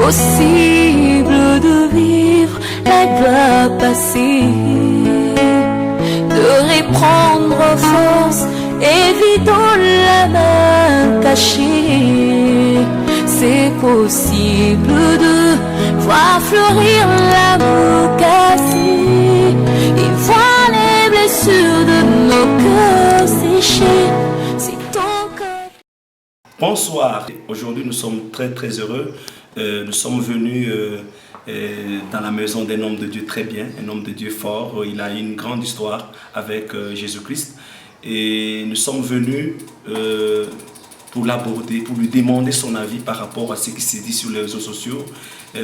possible de vivre la gloire passée, de reprendre force, évitant la main cachée. C'est possible de voir fleurir l'amour cassé et voir les blessures de nos cœurs séchés. C'est ton corps. Bonsoir, aujourd'hui nous sommes très heureux. Nous sommes venus dans la maison d'un homme de Dieu très bien, un homme de Dieu fort. Il a une grande histoire avec Jésus-Christ et nous sommes venus pour l'aborder, pour lui demander son avis par rapport à ce qui s'est dit sur les réseaux sociaux,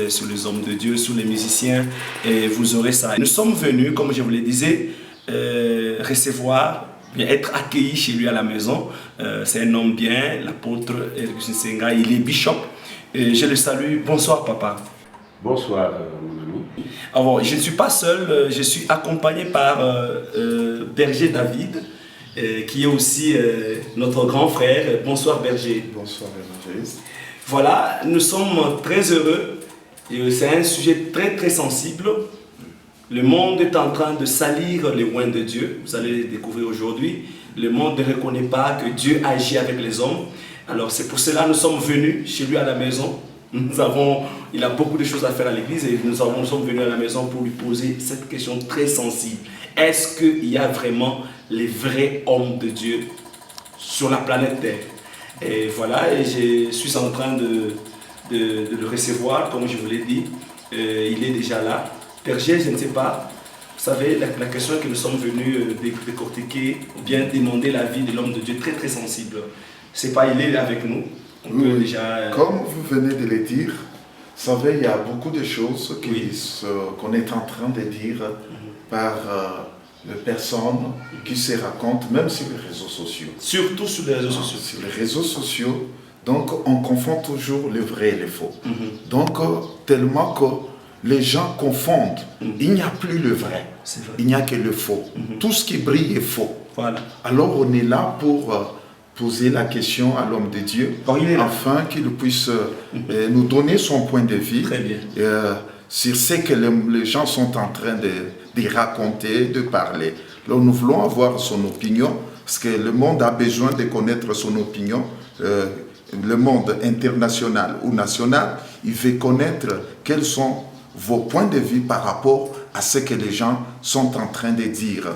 sur les hommes de Dieu, sur les musiciens, et vous aurez ça. Nous sommes venus, comme je vous le disais, recevoir, être accueillis chez lui à la maison. C'est un homme bien, l'apôtre Ergusin Senga, il est bishop. Et je le salue. Bonsoir papa. Bonsoir mon ami. Alors, je ne suis pas seul, je suis accompagné par Berger David, qui est aussi notre grand frère. Bonsoir Berger. Bonsoir évangéliste. Voilà, nous sommes très heureux. C'est un sujet très sensible. Le monde est en train de salir les loin de Dieu. Vous allez le découvrir aujourd'hui. Le monde ne reconnaît pas que Dieu agit avec les hommes. Alors c'est pour cela que nous sommes venus chez lui à la maison. Il a beaucoup de choses à faire à l'église et nous sommes venus à la maison pour lui poser cette question très sensible. Est-ce qu'il y a vraiment les vrais hommes de Dieu sur la planète Terre? Et voilà, et je suis en train de le recevoir, comme je vous l'ai dit. Il est déjà là. Berger, je ne sais pas, vous savez, la question que nous sommes venus décortiquer, ou bien demander l'avis de l'homme de Dieu très sensible. C'est pas, il est avec nous. Oui, déjà... Comme vous venez de le dire, vous savez, il y a beaucoup de choses qu'on est en train de dire par les personnes qui se racontent, même sur les réseaux sociaux. Surtout sur les réseaux sociaux. Sur les réseaux sociaux, donc on confond toujours le vrai et le faux. Donc, tellement que les gens confondent, il n'y a plus le vrai, il n'y a que le faux. Tout ce qui brille est faux. Voilà. Alors on est là pour poser la question à l'homme de Dieu, afin qu'il puisse nous donner son point de vue sur ce que les gens sont en train de raconter, de parler. Alors nous voulons avoir son opinion, parce que le monde a besoin de connaître son opinion. Le monde international ou national, il veut connaître quels sont vos points de vue par rapport à ce que les gens sont en train de dire.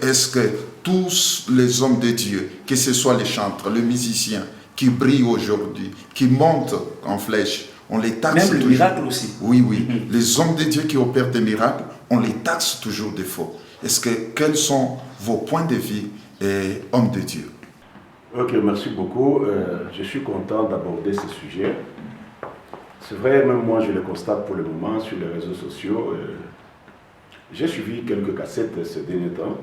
Est-ce que tous les hommes de Dieu, que ce soit les chantres, les musiciens, qui brillent aujourd'hui, qui montent en flèche, on les taxe même toujours. Le miracle aussi. Oui. Les hommes de Dieu qui opèrent des miracles, on les taxe toujours de faux. Quels sont vos points de vue, hommes de Dieu? Ok, merci beaucoup. Je suis content d'aborder ce sujet. C'est vrai, même moi je le constate pour le moment sur les réseaux sociaux. J'ai suivi quelques cassettes ces derniers temps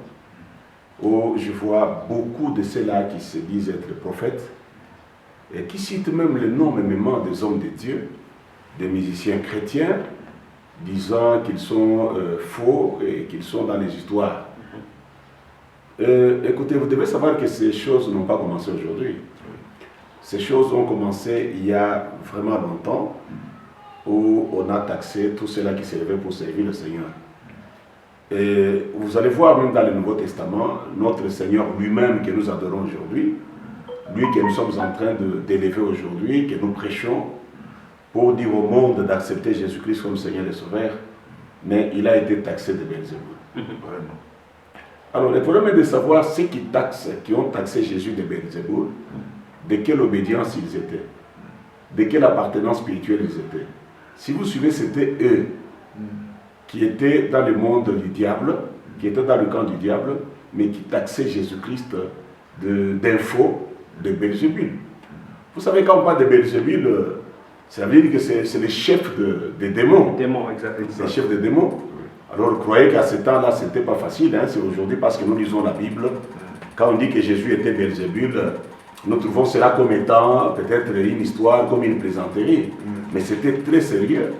où je vois beaucoup de ceux-là qui se disent être prophètes et qui citent même le nom énormément des hommes de Dieu, des musiciens chrétiens, disant qu'ils sont faux et qu'ils sont dans les histoires. Écoutez, vous devez savoir que ces choses n'ont pas commencé aujourd'hui. Ces choses ont commencé il y a vraiment longtemps, où on a taxé tous ceux-là qui s'élevaient pour servir le Seigneur. Et vous allez voir même dans le Nouveau Testament, notre Seigneur lui-même que nous adorons aujourd'hui, lui que nous sommes en train d'élever aujourd'hui, que nous prêchons pour dire au monde d'accepter Jésus-Christ comme Seigneur et Sauveur, mais il a été taxé de Belzéboul. Alors le problème est de savoir ceux qui ont taxé Jésus de Belzéboul, de quelle obédience ils étaient, de quelle appartenance spirituelle ils étaient. Si vous suivez, c'était eux qui étaient dans le monde du diable, qui étaient dans le camp du diable, mais qui taxaient Jésus-Christ d'info de Belzébul. Vous savez, quand on parle de Belzébul, ça veut dire que c'est le chef des démons. Démons, exactement. C'est le chef des démons. Alors, vous croyez qu'à ce temps-là, ce n'était pas facile, hein? C'est aujourd'hui parce que nous lisons la Bible. Quand on dit que Jésus était Belzébul, nous trouvons cela comme étant peut-être une histoire, comme une plaisanterie. Mais c'était très sérieux.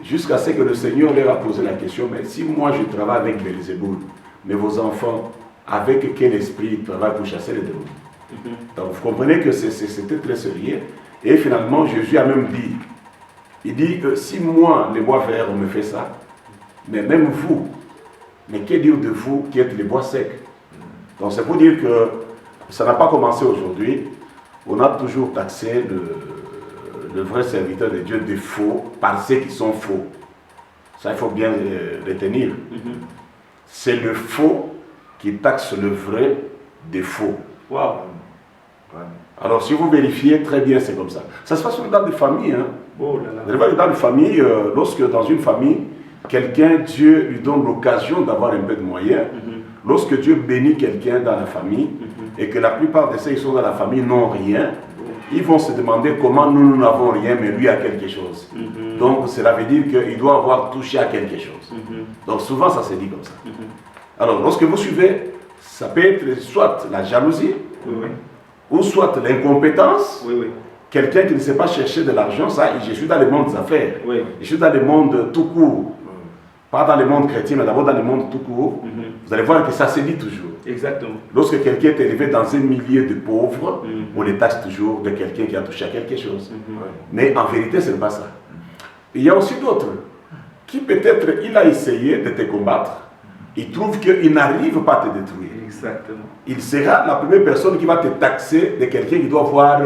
Jusqu'à ce que le Seigneur leur a posé la question, mais si moi je travaille avec Belzéboul, mais vos enfants, avec quel esprit ils travaillent pour chasser les démons? Donc vous comprenez que c'était très sérieux. Et finalement, Jésus a même dit Il dit que si moi, les bois verts, on me fait ça, mais même vous, mais que dire de vous qui êtes les bois secs? Donc c'est pour dire que ça n'a pas commencé aujourd'hui. On a toujours taxé le vrai serviteur de Dieu de faux par ceux qui sont faux. Ça, il faut bien retenir. C'est le faux qui taxe le vrai des faux. Wow. Alors si vous vérifiez, très bien, c'est comme ça. Ça se passe même dans des familles. Hein. Oh là là. Dans une famille, lorsque dans une famille, quelqu'un, Dieu lui donne l'occasion d'avoir un peu de moyens. Lorsque Dieu bénit quelqu'un dans la famille, et que la plupart de ceux qui sont dans la famille n'ont rien, ils vont se demander comment nous n'avons rien, mais lui a quelque chose. Donc cela veut dire qu'il doit avoir touché à quelque chose. Donc souvent ça se dit comme ça. Alors lorsque vous suivez, ça peut être soit la jalousie, ou soit l'incompétence. Quelqu'un qui ne sait pas chercher de l'argent, ça, je suis dans le monde des affaires. Je suis dans le monde tout court. Pas dans le monde chrétien, mais d'abord dans le monde tout court. Vous allez voir que ça se dit toujours. Exactement. Lorsque quelqu'un est élevé dans un milieu de pauvres, on les taxe toujours de quelqu'un qui a touché à quelque chose. Mais en vérité, ce n'est pas ça. Il y a aussi d'autres qui peut-être il a essayé de te combattre, il trouve qu'il n'arrive pas à te détruire. Exactement. Il sera la première personne qui va te taxer de quelqu'un qui doit avoir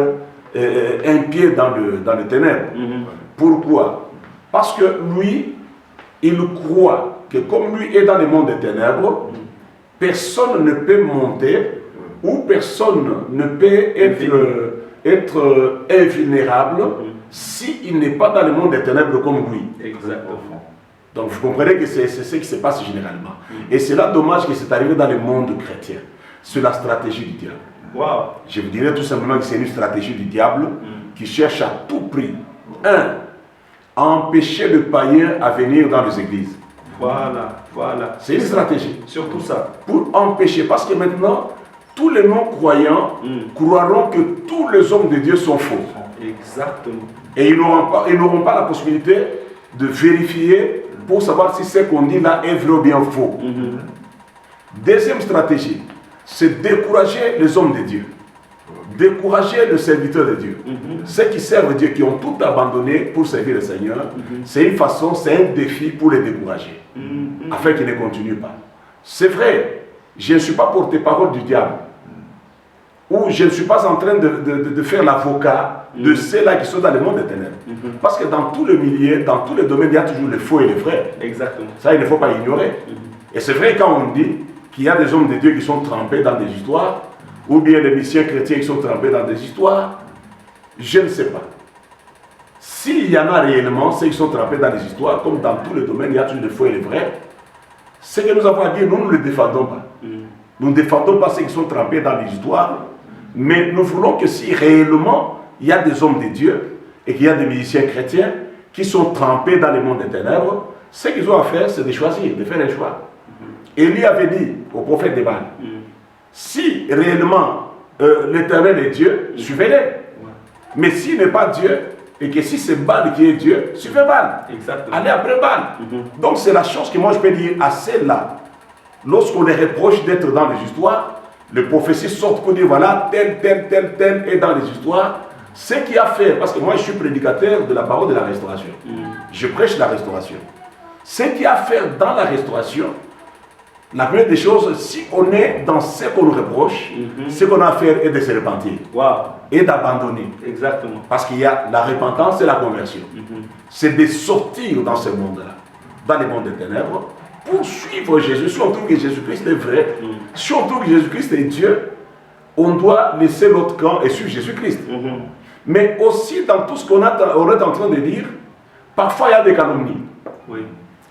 un pied dans le ténèbres. Pourquoi? Parce que lui, il croit que comme lui est dans le monde des ténèbres, personne ne peut monter ou personne ne peut être invulnérable s'il n'est pas dans le monde des ténèbres comme lui. Exactement. Donc vous comprenez que c'est ce qui se passe généralement. Et c'est là dommage que c'est arrivé dans le monde chrétien. C'est la stratégie du diable. Wow. Je vous dirais tout simplement que c'est une stratégie du diable qui cherche à tout prix, à empêcher le païen à venir dans les églises. Voilà. C'est une stratégie. Surtout ça. Pour empêcher, parce que maintenant, tous les non-croyants croiront que tous les hommes de Dieu sont faux. Exactement. Et ils n'auront pas la possibilité de vérifier pour savoir si ce qu'on dit là est vrai ou bien faux. Deuxième stratégie, c'est décourager les hommes de Dieu. Décourager le serviteur de Dieu. Ceux qui servent Dieu, qui ont tout abandonné pour servir le Seigneur, c'est une façon, c'est un défi pour les décourager, afin qu'ils ne continuent pas. C'est vrai, je ne suis pas porte-parole du diable, ou je ne suis pas en train de faire l'avocat de ceux-là qui sont dans le monde des ténèbres. Parce que dans tout le milieu, dans tous les domaines, il y a toujours le faux et le vrai. Exactement. Ça, il ne faut pas ignorer. Et c'est vrai quand on dit qu'il y a des hommes de Dieu qui sont trempés dans des histoires, ou bien des missions chrétiens qui sont trempés dans des histoires, je ne sais pas. S'il y en a réellement, ceux qui sont trempés dans des histoires, comme dans tous les domaines, il y a toujours le faux et le vrai, ce que nous avons à dire, nous ne le défendons pas. Nous ne défendons pas ceux qui sont trempés dans les histoires, mais nous voulons que si réellement il y a des hommes de Dieu et qu'il y a des musiciens chrétiens qui sont trempés dans le monde des ténèbres, ce qu'ils ont à faire, c'est de choisir, de faire un choix. Élie avait dit au prophète de Baal, si réellement l'Éternel est Dieu, suivez-le. Mais s'il n'est pas Dieu, et que si c'est Baal qui est Dieu, suivez Baal. Allez après Baal. Donc c'est la chose que moi je peux dire à celle-là. Lorsqu'on les reproche d'être dans les histoires, les prophéties sortent pour dire voilà, tel est dans les histoires. Ce qui a fait, parce que moi je suis prédicateur de la parole de la restauration. Je prêche la restauration. Ce qui a fait dans la restauration, la première des choses, si on est dans ce qu'on nous reproche, ce qu'on a à faire est de se repentir. Et d'abandonner. Exactement. Parce qu'il y a la repentance et la conversion. C'est de sortir dans ce monde-là, dans le monde des ténèbres, pour suivre Jésus. Si on trouve que Jésus-Christ est vrai, si on trouve que Jésus-Christ est Dieu, on doit laisser l'autre camp et suivre Jésus-Christ. Mais aussi dans tout ce qu'on est en train de dire, parfois il y a des calomnies.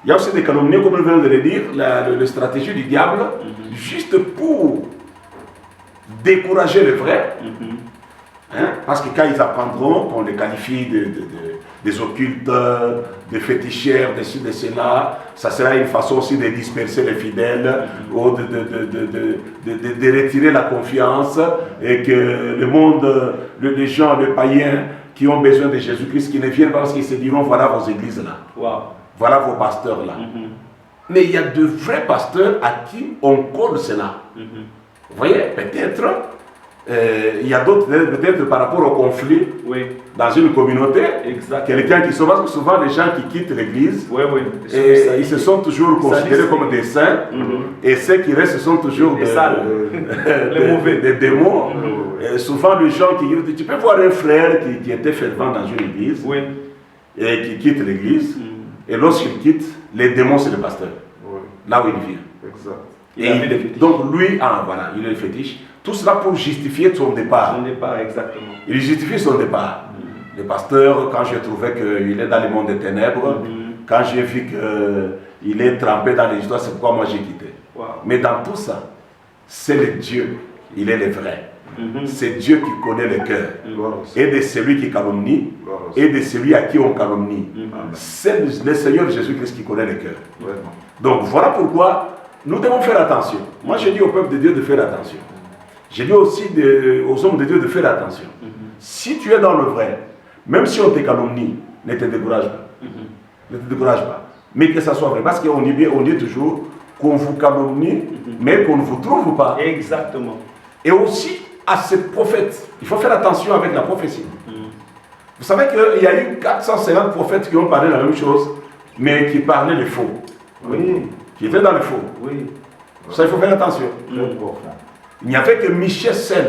Il y a aussi des calomnies, comme on vient de le dire, la stratégie du diable, juste pour décourager le vrai. Parce que quand ils apprendront qu'on les qualifie des occulteurs, des féticheurs, de ci, de cela, ça sera une façon aussi de disperser les fidèles, ou de retirer la confiance, et que le monde, les gens, les païens qui ont besoin de Jésus-Christ, qui ne viennent pas parce qu'ils se diront voilà vos églises là. Voilà vos pasteurs là. Mais il y a de vrais pasteurs à qui on colle cela. Vous voyez, peut-être il y a d'autres, peut-être par rapport au conflit dans une communauté, quelqu'un qui se parce que souvent les gens qui quittent l'église, ils se sont toujours considérés comme des saints, et ceux qui restent sont toujours les mauvais, des démons. Et souvent les gens tu peux voir un frère qui était fervent dans une église, et qui quitte l'église, et lorsqu'il quitte, les démons c'est le pasteur, là où il vient. Et donc lui, voilà, il est le fétiche. Tout cela pour justifier son départ. Son départ, exactement. Il justifie son départ. Le pasteur, quand j'ai trouvé qu'il est dans le monde des ténèbres, quand j'ai vu qu'il est trempé dans les histoires, c'est pourquoi moi j'ai quitté. Mais dans tout ça, c'est le Dieu, il est le vrai. C'est Dieu qui connaît le cœur. Et de celui qui calomnie, et de celui à qui on calomnie. C'est le Seigneur Jésus-Christ qui connaît le cœur. Donc voilà pourquoi nous devons faire attention. Moi je dis au peuple de Dieu de faire attention. Je dis aussi aux hommes de Dieu de faire attention. Si tu es dans le vrai, même si on te calomnie, ne te décourage pas. Ne te décourage pas. Mais que ça soit vrai. Parce qu'on dit toujours qu'on vous calomnie, mais qu'on ne vous trouve pas. Exactement. Et aussi à ces prophètes. Il faut faire attention avec la prophétie. Vous savez qu'il y a eu 450 prophètes qui ont parlé la même chose, mais qui parlaient les faux. Qui étaient dans le faux. Ça, il faut faire attention. Il n'y avait que Michel Sen,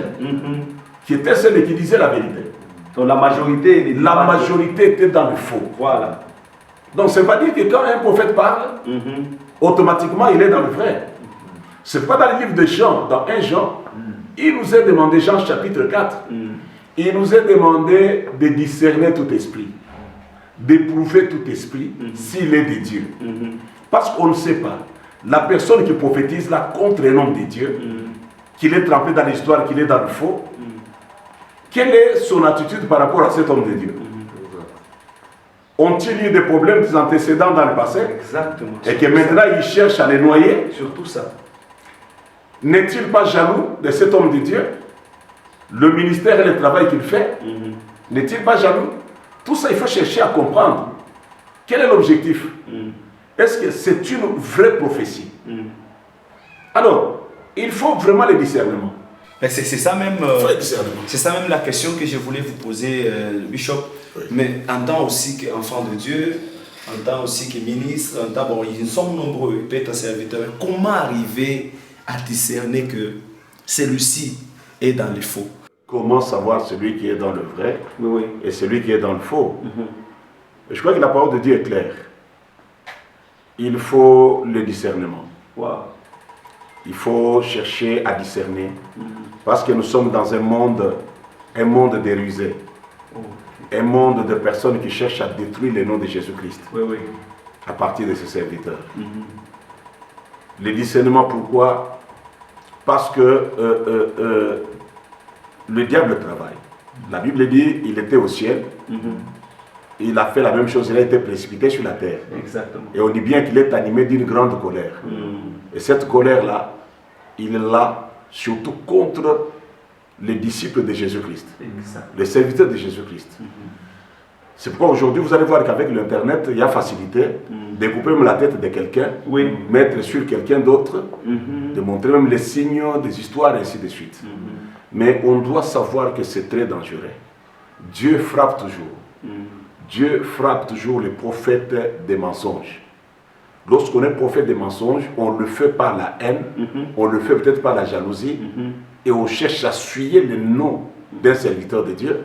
qui était celui qui disait la vérité. Donc la majorité était dans le faux. Voilà. Donc ça ne veut pas dire que quand un prophète parle, automatiquement il est dans le vrai. C'est pas dans le livre de Jean, dans 1 Jean, il nous est demandé, Jean chapitre 4, il nous est demandé de discerner tout esprit, d'éprouver tout esprit s'il est de Dieu. Parce qu'on ne sait pas, la personne qui prophétise là contre un homme de Dieu, qu'il est trempé dans l'histoire, qu'il est dans le faux, quelle est son attitude par rapport à cet homme de Dieu? Ont-ils eu des problèmes, des antécédents dans le passé? Exactement. Et que maintenant il cherche à les noyer? Surtout ça. N'est-il pas jaloux de cet homme de Dieu? Le ministère et le travail qu'il fait? N'est-il pas jaloux? Tout ça, il faut chercher à comprendre. Quel est l'objectif? Est-ce que c'est une vraie prophétie? Alors, il faut vraiment le discernement. C'est ça même, c'est ça même la question que je voulais vous poser, Bishop. Mais en tant aussi qu'enfant de Dieu, en tant aussi que ministre, en tant, bon, ils sont nombreux, peut-être serviteurs. Comment arriver à discerner que celui-ci est dans le faux? Comment savoir celui qui est dans le vrai et celui qui est dans le faux? Je crois que la parole de Dieu est claire. Il faut le discernement. Il faut chercher à discerner. Parce que nous sommes dans un monde de rusés. Un monde de personnes qui cherchent à détruire le nom de Jésus-Christ. À partir de ses serviteurs. Le discernement, pourquoi? Parce que le diable travaille. La Bible dit il était au ciel. Il a fait la même chose, il a été précipité sur la terre. Exactement. Et on dit bien qu'il est animé d'une grande colère. Et cette colère-là, il est là surtout contre les disciples de Jésus-Christ, les serviteurs de Jésus-Christ. C'est pourquoi aujourd'hui, vous allez voir qu'avec l'Internet, il y a facilité de couper même la tête de quelqu'un, mettre sur quelqu'un d'autre, de montrer même les signes, des histoires, et ainsi de suite. Mais on doit savoir que c'est très dangereux. Dieu frappe toujours. Dieu frappe toujours les prophètes des mensonges. Lorsqu'on est prophète des mensonges, on le fait par la haine, on le fait peut-être par la jalousie, et on cherche à suyer le nom d'un serviteur de Dieu.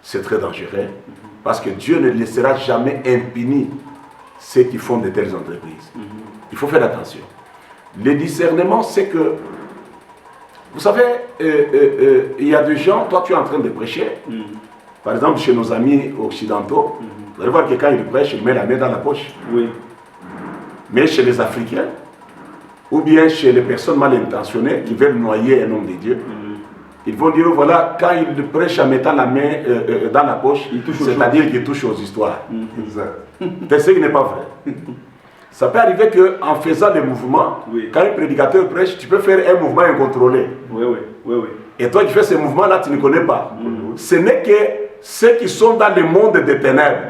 C'est très dangereux, parce que Dieu ne laissera jamais impunis ceux qui font de telles entreprises. Il faut faire attention. Le discernement, c'est que, vous savez, il y a des gens, toi tu es en train de prêcher, par exemple chez nos amis occidentaux, vous allez voir que quand ils prêchent, ils mettent la main dans la poche. Mais chez les Africains, ou bien chez les personnes mal intentionnées qui veulent noyer un homme de Dieu, ils vont dire, voilà, quand ils prêchent en mettant la main dans la poche, c'est-à-dire qu'ils touchent aux histoires. C'est ce qui n'est pas vrai. Ça peut arriver qu'en faisant des mouvements, quand un prédicateur prêche, tu peux faire un mouvement incontrôlé. Et toi qui fais ce mouvement-là, tu ne connais pas. Ce n'est que ceux qui sont dans le monde des ténèbres,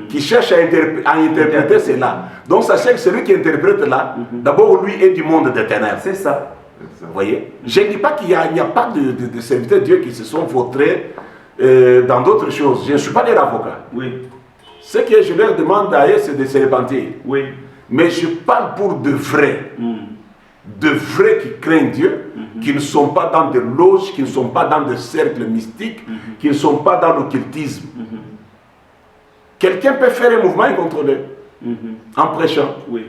qui cherchent à interpréter cela. Donc sachez que celui qui interprète là, d'abord lui est du monde des ténèbres. C'est ça. Vous voyez? Je ne dis pas qu'il n'y a pas de serviteurs de Dieu qui se sont vautrés dans d'autres choses. Je ne suis pas leur avocat. Oui. Ce que je leur demande d'ailleurs, c'est de se repentir. Oui. Mais je parle pour de vrais. De vrais qui craignent Dieu, qui ne sont pas dans des loges, qui ne sont pas dans des cercles mystiques, qui ne sont pas dans l'occultisme. Quelqu'un peut faire un mouvement incontrôlé en prêchant. Oui.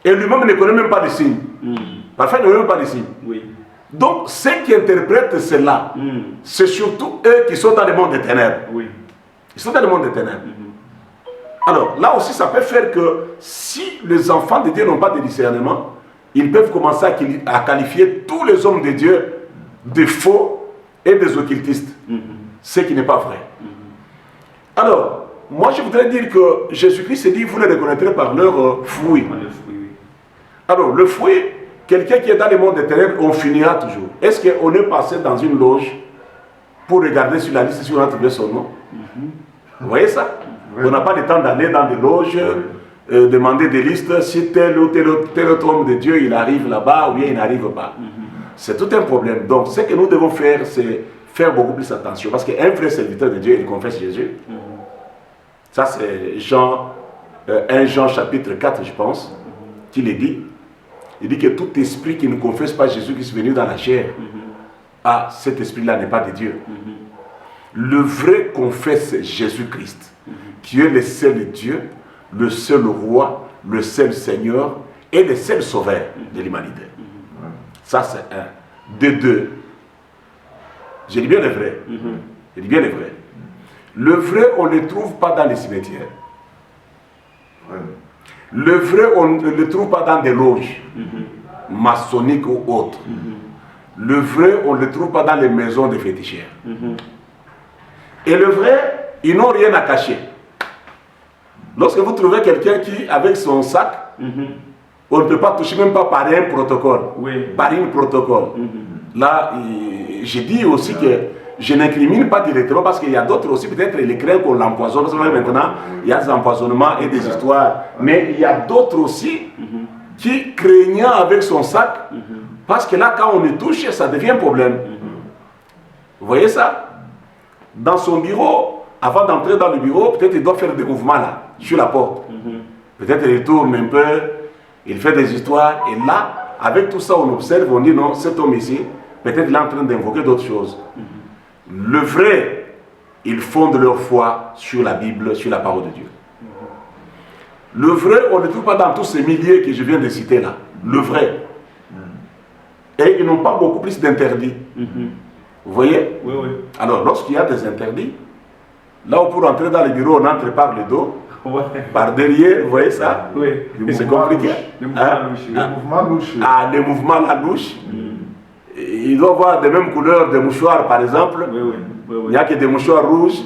Et lui-même ne connaît même pas les signes. Parfois, il ne connaît même pas les signes. Oui. Donc, ceux qui interprètent cela, c'est surtout eux qui sont dans le monde des ténèbres. Oui. Ils sont dans le monde des ténèbres. Alors, là aussi, ça peut faire que si les enfants de Dieu n'ont pas de discernement, ils peuvent commencer à qualifier tous les hommes de Dieu de faux et des occultistes. Ce qui n'est pas vrai. Alors, moi je voudrais dire que Jésus-Christ s'est dit, vous les reconnaîtrez par leur fruit. Alors, le fruit, quelqu'un qui est dans le monde des ténèbres, on finira toujours. Est-ce qu'on est passé dans une loge pour regarder sur la liste si on a trouvé son nom? Vous voyez ça? On n'a pas le temps d'aller dans des loges, demander des listes, si tel ou tel autre homme de Dieu, il arrive là-bas ou bien il n'arrive pas. C'est tout un problème. Donc, ce que nous devons faire, c'est faire beaucoup plus attention. Parce qu'un vrai serviteur de Dieu, il confesse Jésus. Ça, c'est Jean, 1 Jean chapitre 4, je pense, qui le dit. Il dit que tout esprit qui ne confesse pas Jésus qui est venu dans la chair, cet esprit-là n'est pas de Dieu. Le vrai confesse Jésus-Christ, qui est le seul Dieu, le seul roi, le seul Seigneur et le seul sauveur de l'humanité. Ça, c'est un. De deux. Je dis bien le vrai. Je dis bien le vrai. Le vrai, on ne le trouve pas dans les cimetières. Le vrai, on ne le trouve pas dans des loges maçonniques ou autres. Le vrai, on ne le trouve pas dans les maisons des féticheurs. Et le vrai, ils n'ont rien à cacher. Lorsque vous trouvez quelqu'un qui, avec son sac, on ne peut pas toucher, même pas par un protocole. Par un protocole. Là, j'ai dit aussi que je n'incrimine pas directement parce qu'il y a d'autres aussi, peut-être les craignent qu'on l'empoisonne. Parce que maintenant, il y a des empoisonnements et des histoires. Mais il y a d'autres aussi qui craignant avec son sac, parce que là, quand on le touche, ça devient un problème. Vous voyez ça? Dans son bureau, avant d'entrer dans le bureau, peut-être il doit faire des mouvements là, sur la porte. Peut-être il tourne un peu, il fait des histoires, et là, avec tout ça, on observe, on dit non, cet homme ici, peut-être il est en train d'invoquer d'autres choses. Le vrai, ils fondent leur foi sur la Bible, sur la parole de Dieu. Le vrai, on ne le trouve pas dans tous ces milliers que je viens de citer là. Le vrai. Et ils n'ont pas beaucoup plus d'interdits. Vous voyez? Oui, oui. Alors, lorsqu'il y a des interdits, là où pour entrer dans le bureau, on entre par le dos, par derrière, vous voyez ça? Oui. C'est compliqué. Les mouvements louches. Ah, les mouvements la louche. Ils doivent avoir des mêmes couleurs de mouchoirs, par exemple. Il n'y a que des mouchoirs rouges.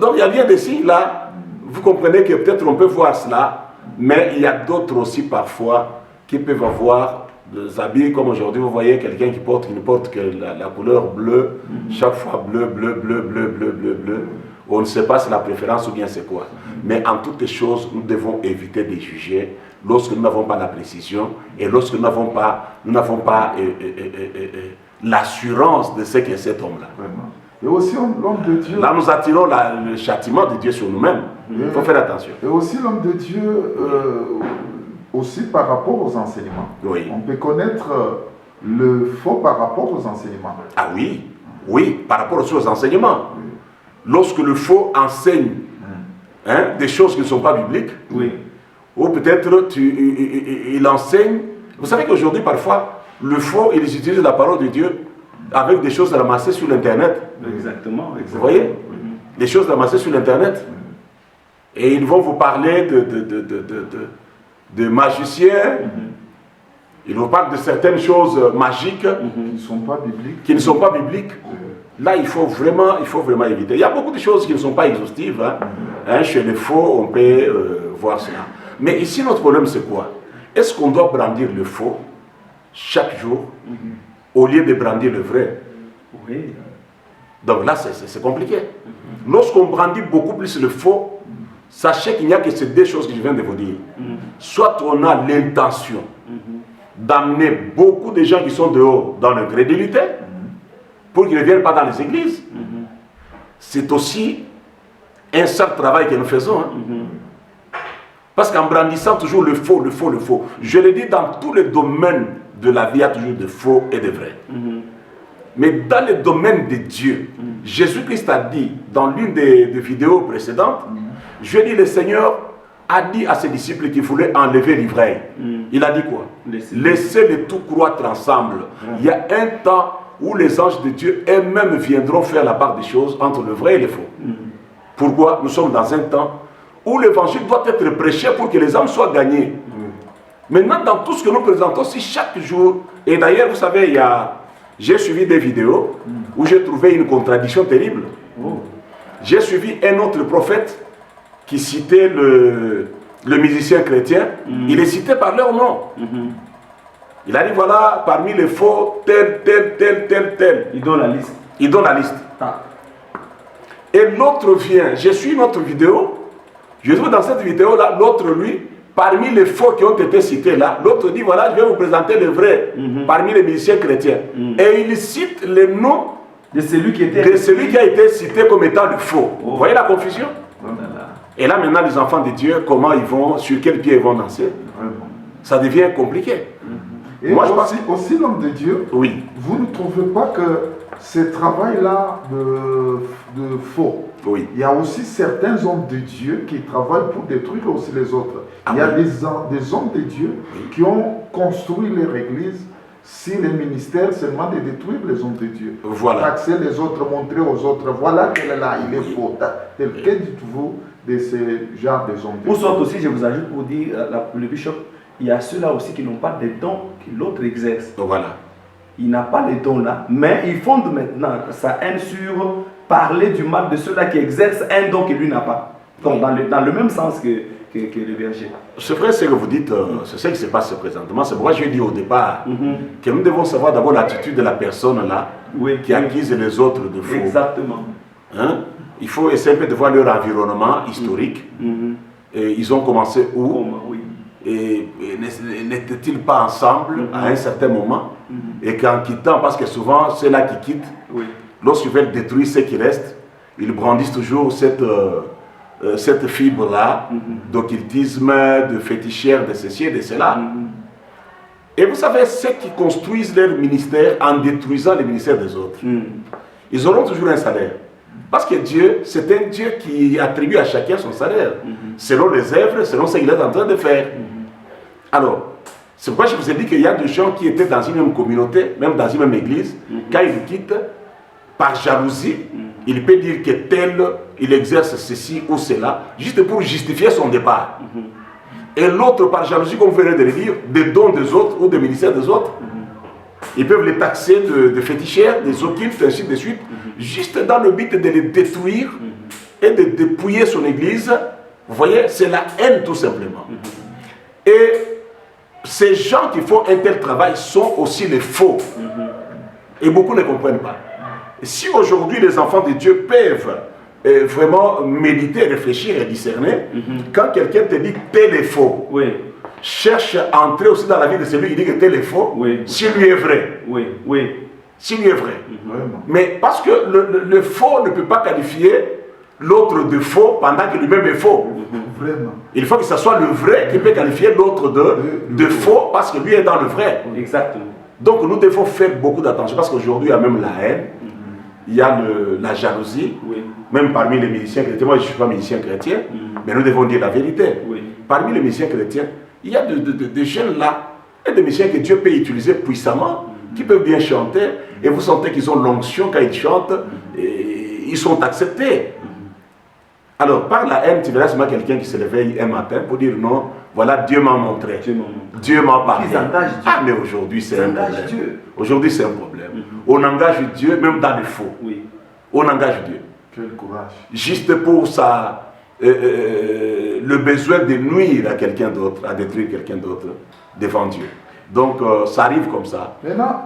Donc, il y a bien des signes là. Vous comprenez que peut-être on peut voir cela, mais il y a d'autres aussi parfois qui peuvent avoir des habits comme aujourd'hui. Vous voyez quelqu'un qui ne porte que la couleur bleue, chaque fois bleu, bleu, bleu, bleu, bleu, bleu, bleu. On ne sait pas si c'est la préférence ou bien c'est quoi. Mais en toutes les choses, nous devons éviter de juger lorsque nous n'avons pas la précision et lorsque nous n'avons pas l'assurance de ce qu'est cet homme-là. Et aussi l'homme de Dieu. Là, nous attirons le châtiment de Dieu sur nous-mêmes. Il faut faire attention. Et aussi l'homme de Dieu, aussi par rapport aux enseignements. Oui. On peut connaître le faux par rapport aux enseignements. Ah oui, oui, par rapport aux enseignements. Oui. Lorsque le faux enseigne des choses qui ne sont pas bibliques, ou peut-être il enseigne. Vous savez qu'aujourd'hui, parfois, le faux, ils utilisent la parole de Dieu avec des choses ramassées sur l'Internet. Exactement. Vous voyez? Des choses ramassées sur l'Internet. Et ils vont vous parler de magiciens. Ils vous parlent de certaines choses magiques qui ne sont pas bibliques. Là, il faut vraiment éviter. Il y a beaucoup de choses qui ne sont pas exhaustives. Chez les faux, on peut voir cela. Mais ici, notre problème, c'est quoi? Est-ce qu'on doit brandir le faux chaque jour au lieu de brandir le vrai? Oui. Donc là, c'est compliqué. Lorsqu'on brandit beaucoup plus le faux, sachez qu'il n'y a que ces deux choses que je viens de vous dire. Soit on a l'intention d'amener beaucoup de gens qui sont dehors dans l'incrédulité pour qu'ils ne viennent pas dans les églises. C'est aussi un seul travail que nous faisons. Parce qu'en brandissant toujours le faux, le faux, le faux, je le dis, dans tous les domaines de la vie, il y a toujours de faux et de vrais. Mais dans le domaine de Dieu, Jésus-Christ a dit dans l'une des vidéos précédentes, je dis, le Seigneur a dit à ses disciples qu'il voulait enlever l'ivraie. Il a dit quoi? Laissez le tout croître ensemble. Il y a un temps où les anges de Dieu eux-mêmes viendront faire la part des choses entre le vrai et le faux. Pourquoi? Nous sommes dans un temps où l'évangile doit être prêché pour que les âmes soient gagnées. Maintenant, dans tout ce que nous présentons, si chaque jour, et d'ailleurs, vous savez, j'ai suivi des vidéos où j'ai trouvé une contradiction terrible. J'ai suivi un autre prophète qui citait le musicien chrétien. Il est cité par leur nom. Il a dit, voilà, parmi les faux, tel. Il donne la liste. Il donne la liste. Et l'autre vient, je suis une autre vidéo, je trouve dans cette vidéo-là, l'autre, lui, parmi les faux qui ont été cités là, l'autre dit, voilà, je vais vous présenter les vrais, parmi les musiciens chrétiens. Et il cite le nom de celui qui a été cité comme étant le faux. Vous voyez la confusion? Et là, maintenant, les enfants de Dieu, comment ils vont, sur quel pied ils vont danser? Ça devient compliqué. Et moi, aussi l'homme de Dieu, oui. Vous ne trouvez pas que ce travail-là de faux, oui. Il y a aussi certains hommes de Dieu qui travaillent pour détruire aussi les autres. Il y a des hommes de Dieu qui ont construit leur église si le ministère seulement de détruire les hommes de Dieu. Voilà. Taxer les autres, montrer aux autres, voilà qu'elle est là, il est faux. Que dites-vous de ce genre de hommes de Dieu? Ou soit aussi, je vous ajoute pour dire, le bishop, il y a ceux-là aussi qui n'ont pas de dons que l'autre exerce. Voilà. Il n'a pas les dons là, mais il fonde maintenant sa haine sur parler du mal de ceux-là qui exercent un don que lui n'a pas. Donc dans le même sens que le berger. C'est vrai ce que vous dites, c'est ce qui se passe présentement. C'est pourquoi je dis au départ que nous devons savoir d'abord l'attitude de la personne là qui accuse les autres de faux. Exactement. Hein? Il faut essayer de voir leur environnement historique. Et ils ont commencé où? Et n'étaient-ils pas ensemble à un certain moment? Et qu'en quittant, parce que souvent c'est là qui quittent, lorsqu'ils veulent détruire ce qui reste, ils brandissent toujours cette fibre-là d'occultisme, de fétichère, de ceci et de cela. Et vous savez, ceux qui construisent leur ministère en détruisant les ministères des autres, ils auront toujours un salaire. Parce que Dieu, c'est un Dieu qui attribue à chacun son salaire, selon les œuvres, selon ce qu'il est en train de faire. Alors, c'est pourquoi je vous ai dit qu'il y a des gens qui étaient dans une même communauté, même dans une même église, quand ils quittent, par jalousie, il peut dire que tel, il exerce ceci ou cela, juste pour justifier son départ. Et l'autre, par jalousie, comme vous venez de le dire, des dons des autres ou des ministères des autres, ils peuvent les taxer de fétichères, des occultes, ainsi de suite, juste dans le but de les détruire et de dépouiller son église. Vous voyez, c'est la haine tout simplement. Et ces gens qui font un tel travail sont aussi les faux. Et beaucoup ne comprennent pas. Si aujourd'hui les enfants de Dieu peuvent vraiment méditer, réfléchir et discerner, quand quelqu'un te dit tel est faux, cherche à entrer aussi dans la vie de celui qui dit que tel est faux, si lui est vrai. Si lui est vrai. Mais parce que le faux ne peut pas qualifier l'autre de faux pendant que lui-même est faux. Vraiment. Il faut que ce soit le vrai qui peut qualifier l'autre de faux parce que lui est dans le vrai. Exactement. Donc nous devons faire beaucoup d'attention parce qu'aujourd'hui il y a même la haine, il y a la jalousie, même parmi les musiciens chrétiens. Moi je ne suis pas musicien chrétien, mais nous devons dire la vérité. Parmi les musiciens chrétiens, il y a des jeunes là, et des musiciens que Dieu peut utiliser puissamment, qui peuvent bien chanter, et vous sentez qu'ils ont l'onction quand ils chantent, et ils sont acceptés. Alors, par la haine, tu verras seulement quelqu'un qui se réveille un matin pour dire non, voilà, Dieu m'a montré. Dieu m'a parlé. Ah, mais aujourd'hui, c'est un problème. Aujourd'hui, c'est un problème. On engage Dieu, même dans les faux. On engage Dieu. Quel courage. Juste pour ça, le besoin de nuire à quelqu'un d'autre, à détruire quelqu'un d'autre devant Dieu. Donc, ça arrive comme ça.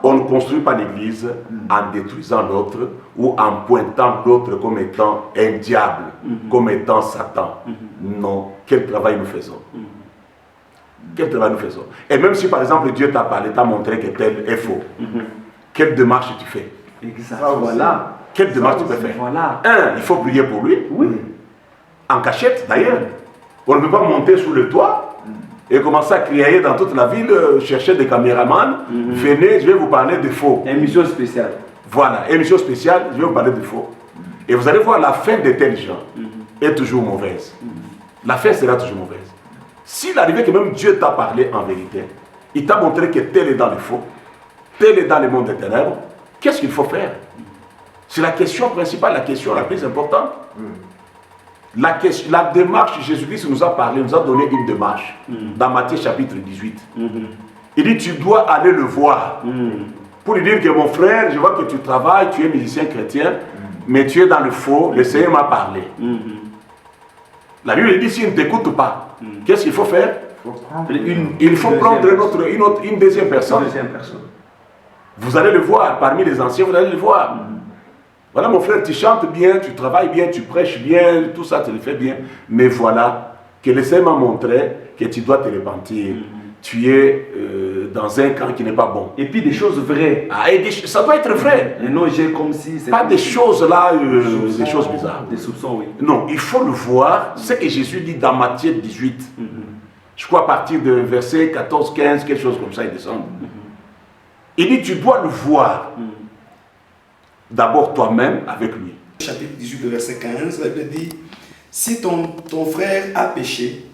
On ne construit pas l'église en détruisant l'autre ou en pointant l'autre comme étant un diable, comme étant Satan. Non. Quel travail nous faisons? Quel travail nous faisons? Et même si par exemple Dieu t'a parlé, t'a montré que tel est faux, quelle démarche tu fais? Exactement. Voilà. Quelle démarche tu peux faire? Voilà. Il faut prier pour lui. Oui. En cachette d'ailleurs. On ne peut pas monter sous le toit et commencer à crier dans toute la ville, chercher des caméramans. Venez, je vais vous parler de faux. Émission spéciale. Voilà, émission spéciale, je vais vous parler de faux. Et vous allez voir, la fin de tels gens est toujours mauvaise. La fin sera toujours mauvaise. S'il arrivait que même Dieu t'a parlé en vérité, il t'a montré que tel est dans le faux, tel est dans le monde des ténèbres, qu'est-ce qu'il faut faire? C'est la question principale, la question la plus importante. La démarche, Jésus-Christ nous a parlé, nous a donné une démarche dans Matthieu chapitre 18. Il dit, tu dois aller le voir pour lui dire que mon frère, je vois que tu travailles, tu es musicien chrétien, mais tu es dans le faux, le Seigneur m'a parlé. La Bible dit, s'il ne t'écoute pas, qu'est-ce qu'il faut faire? Il faut prendre une deuxième personne. Vous allez le voir, parmi les anciens, vous allez le voir. Voilà mon frère, tu chantes bien, tu travailles bien, tu prêches bien, tout ça tu le fais bien. Mais voilà, que le Seigneur m'a montré que tu dois te repentir. Tu es dans un camp qui n'est pas bon. Et puis des choses vraies. Ah, et ça doit être vrai. Et non, j'ai comme si... Pas des choses là, des choses bizarres. Des soupçons, oui. Non, il faut le voir. Ce que Jésus dit dans Matthieu 18. Je crois à partir de verset 14, 15, quelque chose comme ça, il descend. Il dit, tu dois le voir. D'abord toi-même avec lui. Chapitre 18, verset 15, la Bible dit, si ton frère a péché,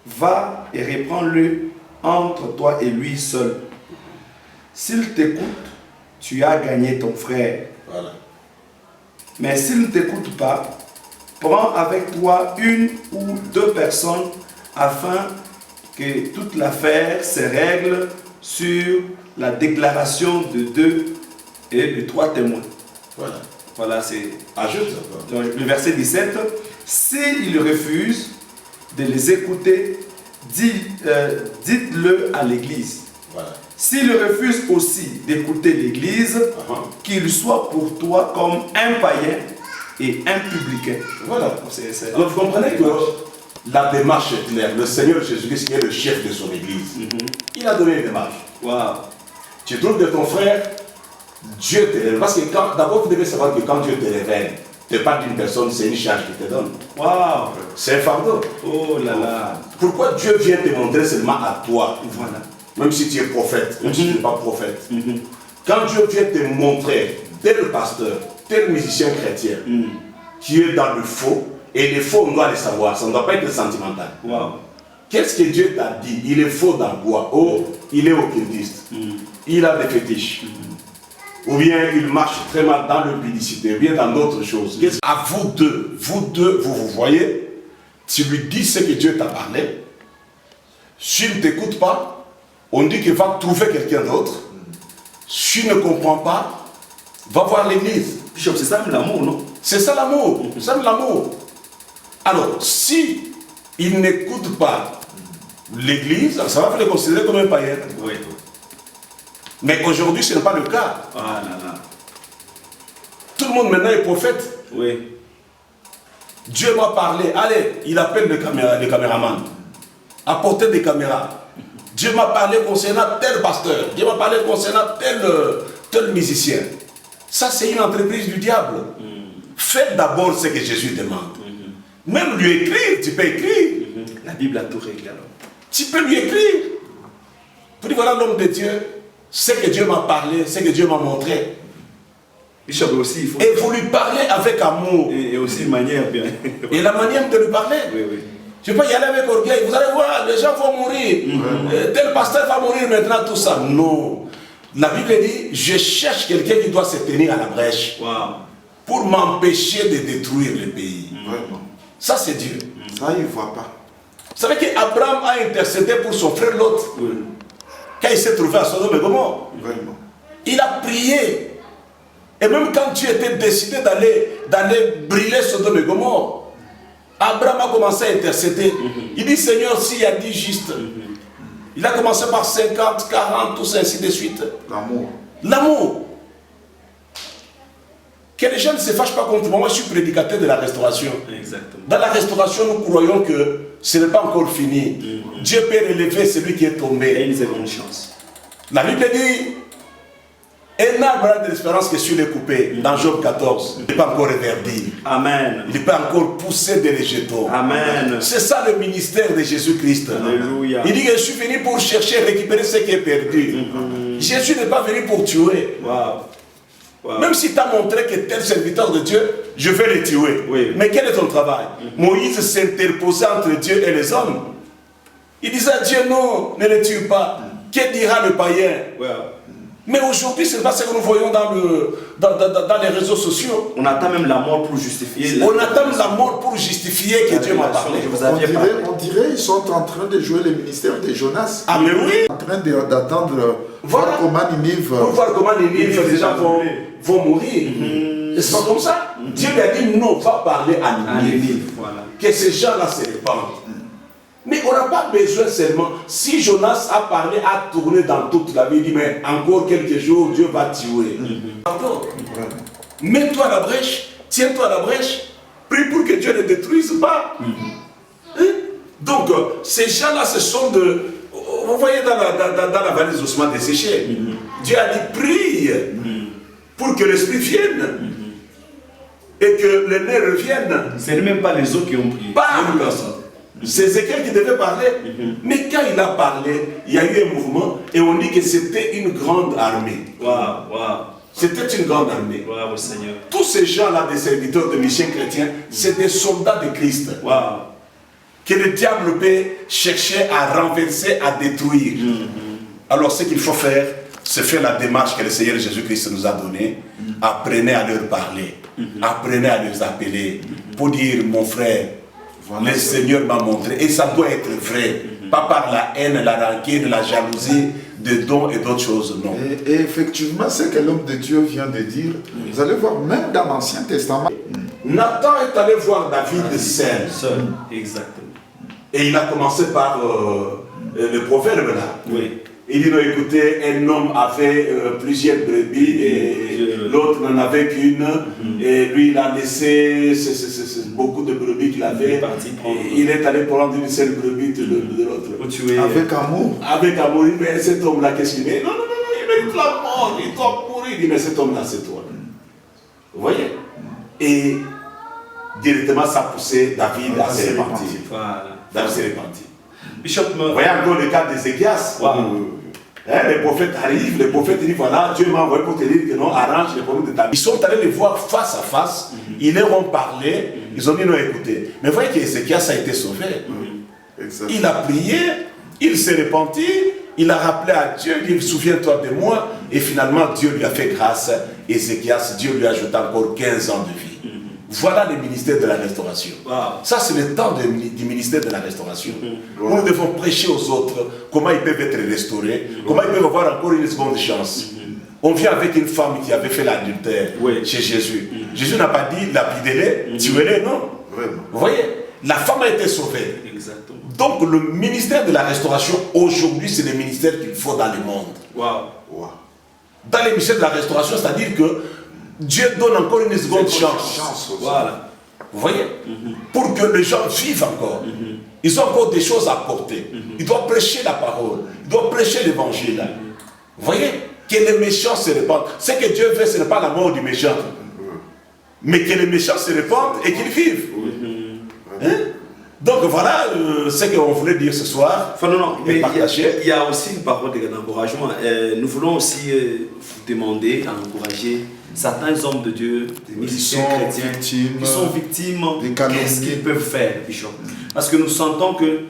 va et reprends-le entre toi et lui seul. S'il t'écoute, tu as gagné ton frère. Voilà. Mais s'il ne t'écoute pas, prends avec toi une ou deux personnes afin que toute l'affaire se règle sur la déclaration de 2 et de 3 témoins. Voilà. Voilà, c'est... Ajoute. Le verset 17. S'il refuse de les écouter, dites-le à l'église. Voilà. S'il refuse aussi d'écouter l'église, qu'il soit pour toi comme un païen et un publicain. Voilà. Donc vous comprenez que la démarche est claire. Le Seigneur Jésus-Christ qui est le chef de son église, il a donné une démarche. Wow. Tu trouves que ton frère, Dieu te révèle. Parce que d'abord, vous devez savoir que quand Dieu te révèle, tu ne parles d'une personne, c'est une charge qu'il te donne. Wow. C'est un fardeau. Oh là là. Pourquoi Dieu vient te montrer seulement à toi? Voilà. Même si tu es prophète, même si tu n'es pas prophète. Quand Dieu vient te montrer tel pasteur, tel musicien chrétien, qui est dans le faux, et le faux, on doit le savoir, ça ne doit pas être sentimental. Wow. Qu'est-ce que Dieu t'a dit? Il est faux dans quoi? Oh, il est occultiste. Il a des fétiches. Ou bien il marche très mal dans l'opidicité, ou bien dans d'autres choses. À vous deux, vous voyez, tu lui dis ce que Dieu t'a parlé. S'il ne t'écoute pas, on dit qu'il va trouver quelqu'un d'autre. S'il ne comprend pas, va voir l'église. Bishop, c'est ça l'amour, non? C'est ça l'amour, c'est ça l'amour. Alors, si il n'écoute pas l'église, ça va le considérer comme un païen. Oui. Mais aujourd'hui, ce n'est pas le cas. Ah là là. Tout le monde maintenant est prophète. Oui. Dieu m'a parlé. Allez, il appelle les caméramans. Apportez des caméras. Dieu m'a parlé concernant tel pasteur. Dieu m'a parlé concernant tel musicien. Ça, c'est une entreprise du diable. Faites d'abord ce que Jésus demande. Même lui écrire, tu peux écrire. La Bible a tout réglé alors. Tu peux lui écrire. Pour dire, voilà l'homme de Dieu. Ce que Dieu m'a parlé, ce que Dieu m'a montré. Bishop aussi, il faut... Et vous lui parlez avec amour. Et aussi manière bien. Et la manière de lui parler. Oui, oui. Je ne peux pas y aller avec orgueil. Vous allez voir, les gens vont mourir. Tel pasteur va mourir maintenant, tout ça. Non. La Bible dit, je cherche quelqu'un qui doit se tenir à la brèche. Wow. Pour m'empêcher de détruire le pays. Vraiment. Ça, c'est Dieu. Ça, il ne voit pas. Vous savez qu'Abraham a intercédé pour son frère Lot. Oui. Quand il s'est trouvé à Sodome et Gomorrhe. Vraiment. Il a prié. Et même quand Dieu était décidé d'aller brûler Sodome et Gomorrhe, Abraham a commencé à intercéder. Il dit, Seigneur, s'il y a 10 justes, il a commencé par 50, 40, tout ça, ainsi de suite. L'amour. L'amour. Que les gens ne se fâchent pas contre moi. Moi, je suis prédicateur de la restauration. Exactement. Dans la restauration, nous croyons que ce n'est pas encore fini. Dieu peut relever celui qui est tombé. Et ils ont une chance. La Bible dit, un arbre a de l'espérance que sur les coupés, dans Job 14, il n'est pas encore reverdi. Amen. Il n'est pas encore poussé des rejetons. Amen. C'est ça le ministère de Jésus-Christ. Alléluia. Il dit que je suis venu pour chercher et récupérer ce qui est perdu. Jésus n'est pas venu pour tuer. Wow. Même si tu as montré que tel serviteur de Dieu, je vais le tuer. Oui. Mais quel est ton travail? Moïse s'interposait entre Dieu et les hommes. Il disait à Dieu, non, ne le tue pas. Que dira le païen? Mais aujourd'hui, ce n'est pas ce que nous voyons dans les réseaux sociaux. On attend même la mort pour justifier. On attend la mort pour justifier que Dieu m'a parlé. On dirait qu'ils sont en train de jouer le ministère de Jonas. Ah mais oui. En train d'attendre Voilà. voir comment Ninive... Pour voir comment les gens vont mourir. C'est pas comme ça. Dieu lui a dit non, va parler à Ninive. Voilà. Que ces gens-là se répandent. Mais on n'a pas besoin seulement. Si Jonas a parlé, a tourné dans toute la vie, il dit mais encore quelques jours, Dieu va tuer. Pardon. Mets-toi à la brèche, tiens-toi à la brèche, prie pour que Dieu ne détruise pas. Hein? Donc, ces gens-là, ce sont de... Vous voyez dans la vallée des ossements desséchés, Dieu a dit prie pour que l'esprit vienne et que le nez revienne. Ce n'est même pas les autres qui ont prié. Parle. C'est Ézéchiel qui devait parler. Mais quand il a parlé, il y a eu un mouvement et on dit que c'était une grande armée. C'était une grande armée. Seigneur. Tous ces gens-là, des serviteurs de mission chrétien, c'est des soldats de Christ. Que le diable peut chercher à renverser, à détruire. Alors ce qu'il faut faire, c'est faire la démarche que le Seigneur Jésus-Christ nous a donnée. Apprenez à leur parler. Apprenez à les appeler. Pour dire, mon frère, le Seigneur m'a montré. Et ça doit être vrai. Pas par la haine, la rancune, la jalousie, de dons et d'autres choses, non. Et effectivement, ce que l'homme de Dieu vient de dire, vous allez voir, même dans l'Ancien Testament. Nathan est allé voir David seul. Exactement. Et il a commencé par le proverbe là. Oui. Il dit, non, écoutez, un homme avait plusieurs brebis et l'autre n'en avait qu'une. Et lui, il a laissé beaucoup de brebis qu'il avait. Il est allé prendre une seule brebis de l'autre. Avec amour. Avec amour. Il dit, mais cet homme-là, qu'est-ce qu'il met? Non, il mérite la mort, il doit mourir. Il dit, mais cet homme-là, c'est toi. Vous voyez? Et directement, ça poussait David à se repentir. David s'est repenti. Bishop, vous voyez encore le cas d'Ézéchias. Les prophètes arrivent, les prophètes disent voilà, Dieu m'a envoyé pour te dire que non, arrange les problèmes de ta vie. Ils sont allés les voir face à face, ils leur ont parlé, ils ont dit non, écoutez. Mais vous voyez qu'Ézéchias a été sauvé. Il a prié, il s'est repenti, il a rappelé à Dieu, il dit souviens-toi de moi, et finalement Dieu lui a fait grâce. Ézéchias, Dieu lui a ajouté encore 15 ans de vie. Voilà le ministère de la restauration. Ça, c'est le temps du ministère de la restauration. Nous devons prêcher aux autres comment ils peuvent être restaurés, comment ils peuvent avoir encore une seconde chance. On vient avec une femme qui avait fait l'adultère chez Jésus. Jésus n'a pas dit lapidez-les, tuez-les, non. Vous voyez, la femme a été sauvée. Exactement. Donc, le ministère de la restauration, aujourd'hui, c'est le ministère qu'il faut dans le monde. Dans le ministère de la restauration, c'est-à-dire que Dieu donne encore une seconde chance. Voilà. Vous voyez? Pour que les gens vivent encore. Ils ont encore des choses à porter. Ils doivent prêcher la parole. Ils doivent prêcher l'évangile. Vous voyez? Que les méchants se répandent. Ce que Dieu veut, ce n'est pas la mort du méchant. Mais que les méchants se répandent et qu'ils vivent. Donc voilà ce qu'on voulait dire ce soir. Mais il y a aussi une parole d'encouragement. Nous voulons aussi vous demander à encourager certains hommes de Dieu, des musiciens chrétiens, qui sont victimes, qu'est-ce qu'ils peuvent faire, Bishop? Parce que nous sentons que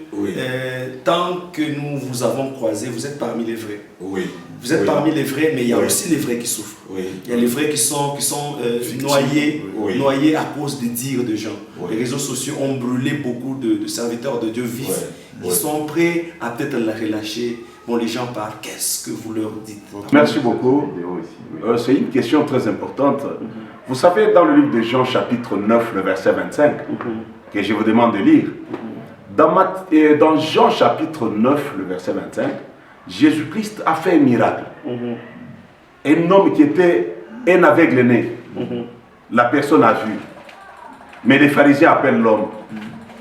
tant que nous vous avons croisés, vous êtes parmi les vrais. Vous êtes parmi les vrais, mais il y a aussi les vrais qui souffrent. Il y a les vrais qui sont noyés à cause des dires de gens. Les réseaux sociaux ont brûlé beaucoup de serviteurs de Dieu vifs. Ils sont prêts à peut-être la relâcher. Bon, les gens parlent, qu'est-ce que vous leur dites? Merci beaucoup. C'est une question très importante. Vous savez, dans le livre de Jean, chapitre 9, le verset 25, que je vous demande de lire, dans Jean, chapitre 9, le verset 25, Jésus-Christ a fait un miracle. Un homme qui était un aveugle né. la personne a vu. Mais les pharisiens appellent l'homme.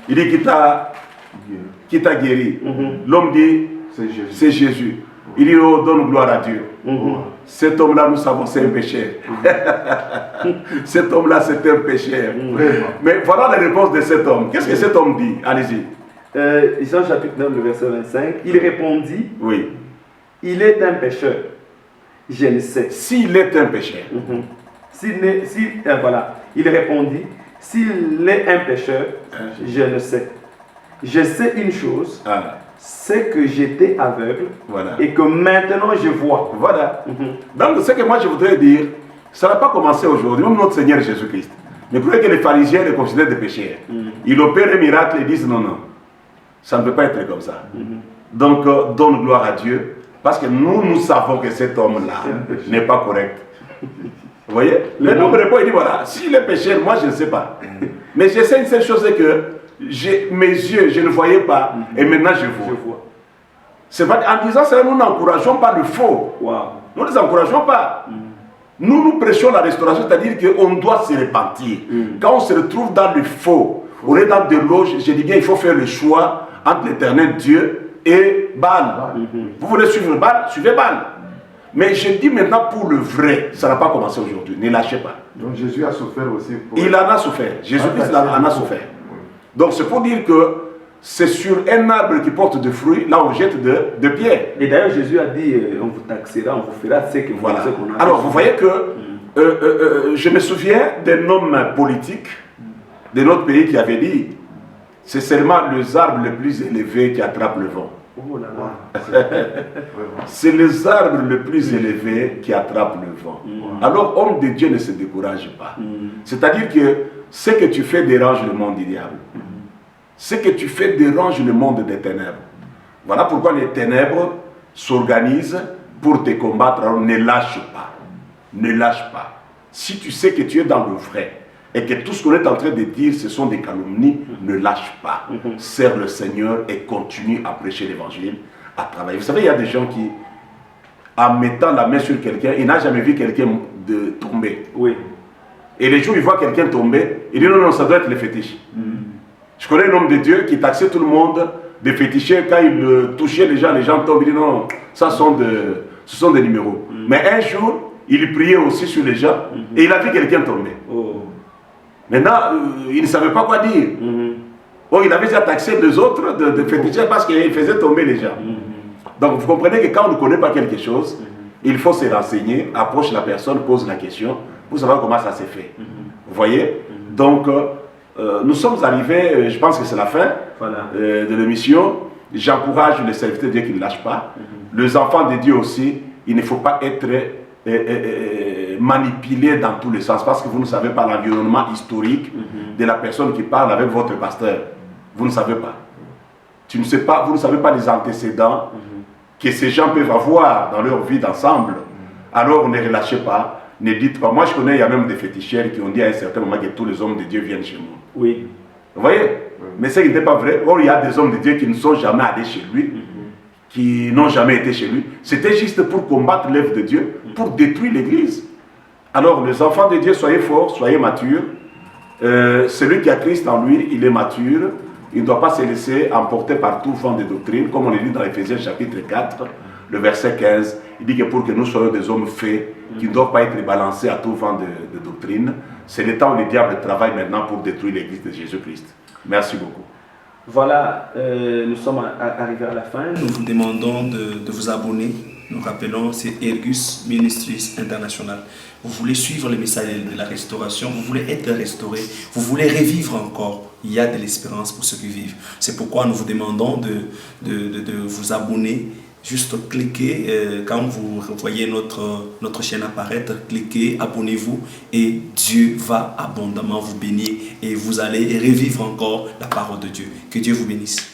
Il dit qui t'a guéri. L'homme dit, c'est Jésus. Il dit, oh, donne gloire à Dieu. Cet homme-là, nous savons, c'est un pécheur. Cet homme-là, c'est un pécheur. Mais voilà la réponse de cet homme. Qu'est-ce que cet homme dit? Allez-y. Ici, en chapitre 9, le verset 25, il répondit, oui. Il est un pécheur. Je ne sais. S'il est un pécheur. Voilà. Il répondit, s'il est un pécheur, je ne sais. Je sais une chose, c'est que j'étais aveugle et que maintenant je vois. Voilà. Donc ce que moi je voudrais dire, ça n'a pas commencé aujourd'hui, même notre Seigneur Jésus-Christ. Mais vous croyez que les pharisiens les considèrent des pécheurs. Ils opèrent un miracle et disent non, non. Ça ne peut pas être comme ça. Donc donne gloire à Dieu, parce que nous savons que cet homme-là n'est pas correct. Vous voyez? Le homme répond, il dit voilà, s'il est pécheur, moi je ne sais pas. Mais je sais une seule chose, c'est que mes yeux, je ne voyais pas, et maintenant je vois. C'est vrai, en disant ça, nous n'encourageons pas le faux. Nous ne les encourageons pas. Nous prêchons la restauration, c'est-à-dire qu'on doit se repentir. Quand on se retrouve dans le faux, on est dans des loges, je dis bien, il faut faire le choix entre l'éternel Dieu et Baal. Vous voulez suivre Baal, suivez Baal. Mais je dis maintenant pour le vrai, ça n'a pas commencé aujourd'hui, ne lâchez pas. Donc Jésus a souffert aussi. Il en a souffert, Jésus-Christ en a souffert. Donc c'est pour dire que c'est sur un arbre qui porte des fruits, là on jette de pierres. Et d'ailleurs Jésus a dit, on vous taxera, on vous fera ce que vous voilà. qu'on a. Alors vous voyez que je me souviens d'un homme politique de notre pays qui avait dit, c'est seulement les arbres les plus élevés qui attrapent le vent. Oh là là. C'est les arbres les plus élevés qui attrapent le vent. Alors, homme de Dieu ne se décourage pas. C'est-à-dire que ce que tu fais dérange le monde du diable. Ce que tu fais dérange le monde des ténèbres. Voilà pourquoi les ténèbres s'organisent pour te combattre. Alors, ne lâche pas. Ne lâche pas. Si tu sais que tu es dans le vrai, et que tout ce qu'on est en train de dire, ce sont des calomnies, ne lâche pas. Sers le Seigneur et continue à prêcher l'évangile, à travailler. Vous savez, il y a des gens qui, en mettant la main sur quelqu'un, il n'a jamais vu quelqu'un tomber. Oui. Et les jours où il voit quelqu'un tomber, il dit non, non, ça doit être le fétiche. Je connais un homme de Dieu qui taxait tout le monde de fétichés. Quand il touchait les gens tombent. Il dit non, ça ce sont des numéros. Mais un jour, il priait aussi sur les gens et il a vu quelqu'un tomber. Maintenant, il ne savait pas quoi dire. Oh, il avait déjà taxé les autres de féticheurs parce qu'il faisait tomber les gens. Donc vous comprenez que quand on ne connaît pas quelque chose, il faut se renseigner, approche la personne, pose la question pour savoir comment ça s'est fait. Vous voyez? Donc nous sommes arrivés, je pense que c'est la fin de l'émission. J'encourage les serviteurs de Dieu qui ne lâchent pas. Les enfants de Dieu aussi, il ne faut pas être manipulé dans tous les sens, parce que vous ne savez pas l'environnement historique de la personne qui parle avec votre pasteur. Vous ne savez pas. Tu ne sais pas, vous ne savez pas les antécédents que ces gens peuvent avoir dans leur vie d'ensemble. Alors ne relâchez pas, ne dites pas. Moi je connais, il y a même des féticheurs qui ont dit à un certain moment que tous les hommes de Dieu viennent chez moi. Oui. Vous voyez? Mais ce qui n'était pas vrai. Or il y a des hommes de Dieu qui ne sont jamais allés chez lui, qui n'ont jamais été chez lui. C'était juste pour combattre l'œuvre de Dieu, pour détruire l'église. Alors les enfants de Dieu, soyez forts, soyez matures. Celui qui a Christ en lui, il est mature. Il ne doit pas se laisser emporter par tout vent de doctrine, comme on le dit dans Ephésiens chapitre 4, le verset 15. Il dit que pour que nous soyons des hommes faits, qui ne doivent pas être balancés à tout vent de doctrine, c'est le temps où le diable travaille maintenant pour détruire l'église de Jésus-Christ. Merci beaucoup. Voilà, nous sommes arrivés à la fin. Nous vous demandons de vous abonner. Nous rappelons, c'est Ergus Ministries International. Vous voulez suivre le message de la restauration, vous voulez être restauré, vous voulez revivre encore. Il y a de l'espérance pour ceux qui vivent. C'est pourquoi nous vous demandons de vous abonner. Juste cliquez, quand vous voyez notre chaîne apparaître, cliquez, abonnez-vous et Dieu va abondamment vous bénir et vous allez revivre encore la parole de Dieu. Que Dieu vous bénisse.